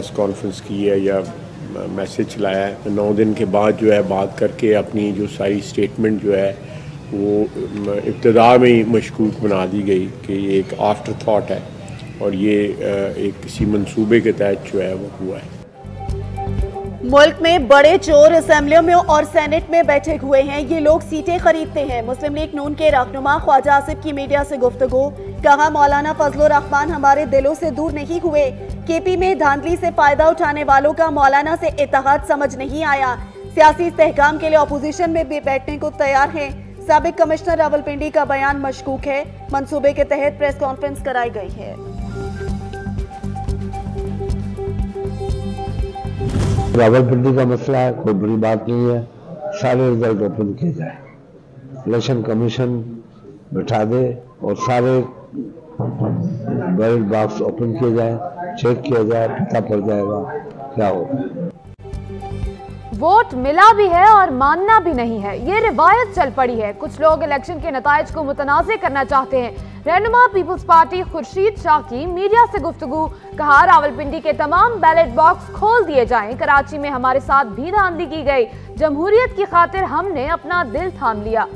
Press conference की है या मैसेज चलाया है। 9 दिन के बाद जो है बात करके अपनी जो सारी स्टेटमेंट जो है वो इब्तिदा में ही मशकूक बना दी गई कि ये एक आफ्टर थाट है और ये एक किसी मंसूबे के तहत जो है वो हुआ है। मुल्क में बड़े चोर असेंबलियों में और सेनेट में बैठे हुए हैं। ये लोग सीटें खरीदते हैं। मुस्लिम लीग नून के रहनुमा ख्वाजा आसिफ की मीडिया से गुफ्तगू। कहा, मौलाना फजलुर रहमान हमारे दिलों से दूर नहीं हुए। केपी में धांधली से फायदा उठाने वालों का मौलाना से इत्तेहाद समझ नहीं आया। सियासी इस्तेहकाम के लिए अपोजिशन में भी बैठने को तैयार हैं। साबिक कमिश्नर रावलपिंडी का बयान मशकूक है। मंसूबे के तहत प्रेस कॉन्फ्रेंस कराई गई है। रावलपिंडी का मसला है, कोई बड़ी बात नहीं है। सारे रिजल्ट ओपन किए जाए, इलेक्शन कमीशन बिठा दे और सारे बैलेट बॉक्स ओपन किए जाए, चेक किया जाए, पता पड़ जाएगा क्या होगा। वोट मिला भी है और मानना भी नहीं है, ये रिवायत चल पड़ी है। कुछ लोग इलेक्शन के नताइज को मुतनाज़े करना चाहते हैं। रहनुमा पीपल्स पार्टी खुर्शीद शाह की मीडिया से गुफ्तगू। कहा, रावलपिंडी के तमाम बैलेट बॉक्स खोल दिए जाएं। कराची में हमारे साथ भी धांधली की गई। जमहूरियत की खातिर हमने अपना दिल थाम लिया।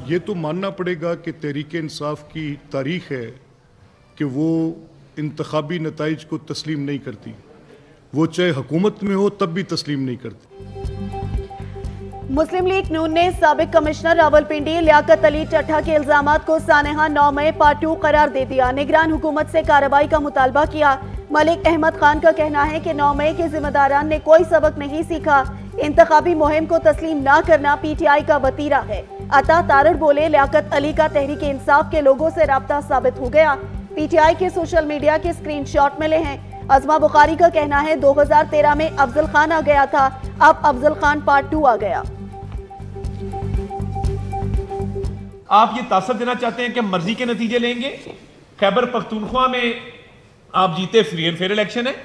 ये तो मानना पड़ेगा कि तहरीक इंसाफ की तारीख है कि वो इंतखाबी नताइज को तस्लीम नहीं करती। वो चाहे हुकूमत में हो तब भी तस्लीम नहीं करती। मुस्लिम लीग नून ने साबिक कमिश्नर रावलपिंडी लियाकत अली चट्ठा के इल्जामात को सानेहा 9 मई पार्ट 2 करार दे दिया। निगरान हुकूमत से कार्रवाई का मुतालबा किया। मलिक अहमद खान का कहना है कि 9 मई के जिम्मेदारान ने कोई सबक नहीं सीखा। इंतखाबी मुहिम को तस्लीम न करना PTI का वतीरा है। अता तारड़ बोले, लियाकत अली का तहरीक इंसाफ के लोगों से राब्ता साबित हो गया। PTI के सोशल मीडिया के स्क्रीनशॉट मिले हैं। अजमा बुखारी का कहना है 2013 में अफजल खान आ गया था, अब अफजल खान पार्ट 2 आ गया। आप ये तासर देना चाहते हैं कि मर्जी के नतीजे लेंगे। खैबर पख्तूनख्वा में आप जीते, फ्री एंड फेयर इलेक्शन है।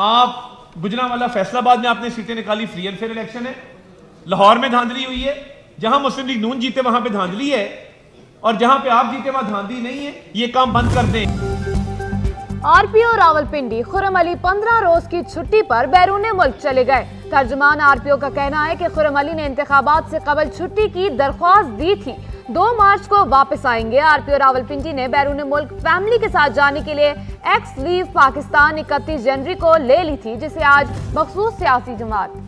आप गुजरांवाला फैसलाबाद में आपने सीटें निकाली, फ्री एंड फेयर इलेक्शन है। लाहौर में धांधली हुई है, जहां मुस्लिम लीग नून जीते वहां पे धांधली है, और जहां पे आप जीते वहां धांधली नहीं है। ये काम बंद कर दें। RPO रावलपिंडी खुर्रम अली 15 रोज की छुट्टी पर बैरून मुल्क चले गए। तर्जुमान RPO का कहना है कि खुर्रम अली ने इंतखाबात से कबल छुट्टी की दरख्वास्त दी थी। 2 मार्च को वापस आएंगे। RPO रावलपिंडी ने बैरून मुल्क फैमिली के साथ जाने के लिए एक्स लीव पाकिस्तान 31 जनवरी को ले ली थी, जिसे आज मखसूस सियासी जमात।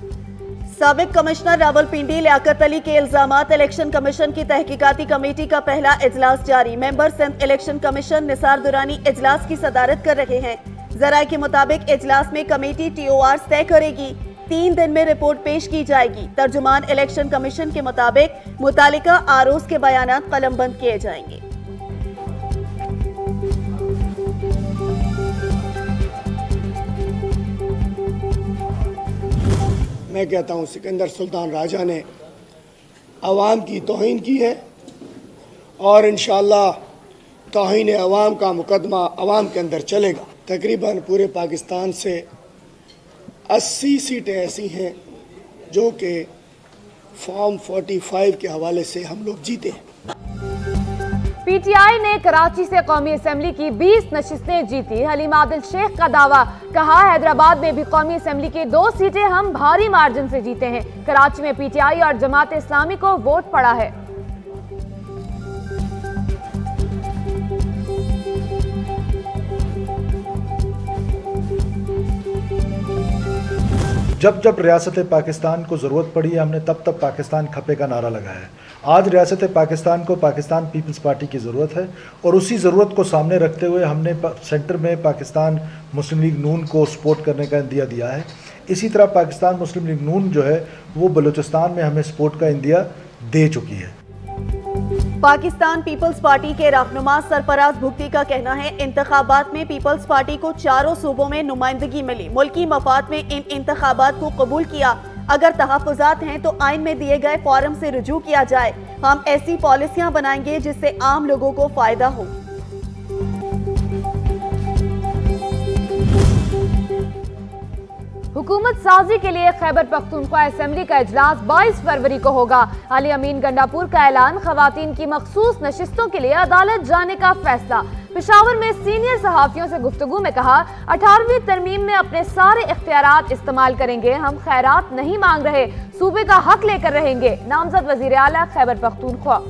साबिक कमिश्नर रावलपिंडी लियाकत अली के इल्जामात। इलेक्शन कमीशन की तहकीकाती कमेटी का पहला इजलास जारी। Member Sindh election commission Nisar Durrani इजलास की सदारत कर रहे हैं। जराये के मुताबिक इजलास में कमेटी TOR तय करेगी। 3 दिन में रिपोर्ट पेश की जाएगी। तर्जुमान इलेक्शन कमीशन के मुताबिक मुतालिका आरोज के बयानात कलमबंद किए जाएंगे। मैं कहता हूँ सिकंदर सुल्तान राजा ने अवाम की तौहीन की है और इंशाअल्लाह तौहीन अवाम का मुकदमा अवाम के अंदर चलेगा। तकरीबन पूरे पाकिस्तान से 80 सीटें ऐसी हैं जो कि फॉर्म 45 के हवाले से हम लोग जीते हैं। PTI ने कराची से कौमी असेंबली की 20 नशिस्तें जीती। हलीम आदिल शेख का दावा। कहा, हैदराबाद में भी कौमी असेंबली की 2 सीटें हम भारी मार्जिन से जीते हैं। कराची में PTI और जमात इस्लामी को वोट पड़ा है। जब जब रियासत पाकिस्तान को ज़रूरत पड़ी है, हमने तब तब पाकिस्तान खपे का नारा लगाया है। आज रियासत पाकिस्तान को पाकिस्तान पीपल्स पार्टी की ज़रूरत है और उसी ज़रूरत को सामने रखते हुए हमने सेंटर में पाकिस्तान मुस्लिम लीग नून को सपोर्ट करने का इंदिया दिया है। इसी तरह पाकिस्तान मुस्लिम लीग नून जो है वो बलूचिस्तान में हमें सपोर्ट का इंदिया दे चुकी है। पाकिस्तान पीपल्स पार्टी के रहनुमा सरफराज भुगती का कहना है, इंतखाबात में पीपल्स पार्टी को 4 सूबों में नुमाइंदगी मिली। मुल्की मफाद में इन इंतखाबात को कबूल किया। अगर तहफ़्फ़ुज़ात हैं तो आइन में दिए गए फॉर्म से रुजू किया जाए। हम ऐसी पॉलिसियां बनाएंगे जिससे आम लोगों को फायदा हो। हुकूमत साजी के लिए खैबर पख्तूनख्वा असेंबली का इजलास 22 फरवरी को होगा। अली अमीन गंडापुर का ऐलान। खवातीन की मखसूस नशिस्तों के लिए अदालत जाने का फैसला। पेशावर में सीनियर सहाफियों से गुफ्तगू में कहा, 18वीं तरमीम में अपने सारे इख्तियारात इस्तेमाल करेंगे, हम खैरात नहीं मांग रहे, सूबे का हक लेकर रहेंगे। नामजद वजीर आला खैबर पख्तूनख्वा।